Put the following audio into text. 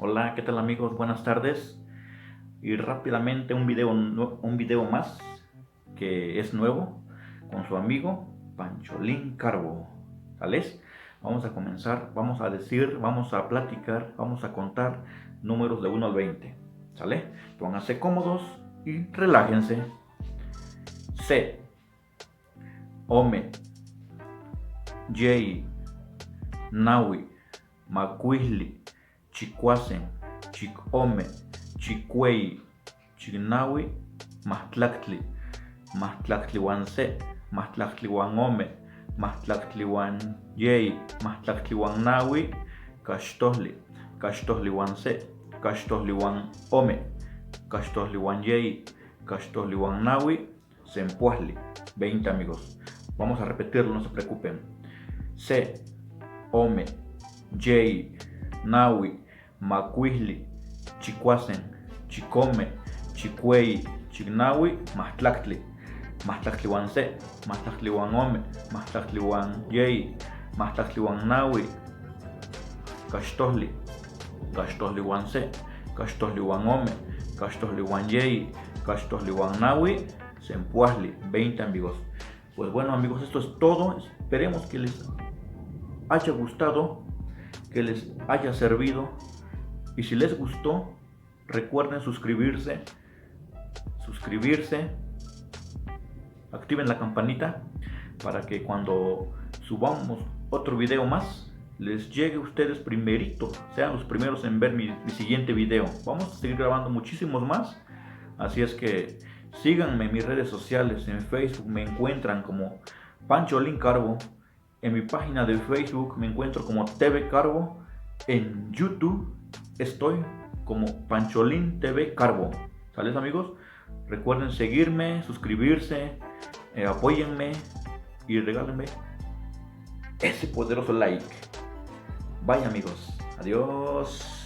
Hola, ¿qué tal amigos? Buenas tardes. Y rápidamente un video más que es nuevo con su amigo Pancholín Carbo. ¿Sales? Vamos a comenzar, vamos a platicar, vamos a contar números de 1 al 20. ¿Sale? Pónganse cómodos y relájense. C, Ome, Yei, Nawi, Macuisli, Chicuasen, Chicome, Chicuey, Chignawi, Mahtlactli, Mahtlactlihuanse, Mahtlactlihuanome, Mahtlactlihuanyei, Mahtlactlihuannawi, Castohli, Castohlihuanse, Castohlihuanome, Castohlihuanyei, Castohlihuannawi, Sempuahli. 20 amigos. Vamos a repetirlo, no se preocupen. C, Ome, Yei, Nawi, Macuisli, Chicuasen, Chicome, Chicuey, Chignawi, Mahtlactli, Mahtlactlihuanse, Mahtlactlihuanome, Mahtlactlihuanyei, Mahtlactlihuannawi, Castohli, Castohlihuanse, Castohlihuanome, Castohlihuanyei, Castohlihuannawi, Sempuahli. 20 amigos. Pues bueno amigos, esto es todo. Esperemos que les haya gustado, que les haya servido, y si les gustó, recuerden suscribirse, activen la campanita para que cuando subamos otro video más les llegue a ustedes primerito, sean los primeros en ver mi siguiente video. Vamos a seguir grabando muchísimos más, así es que síganme en mis redes sociales. En Facebook me encuentran como Pancholín Carbo. En mi página de Facebook me encuentro como TV Carbo. En YouTube estoy como Pancholín TV Carbo. ¿Sales amigos? Recuerden seguirme, suscribirse, apóyenme y regálenme ese poderoso like. Bye amigos. Adiós.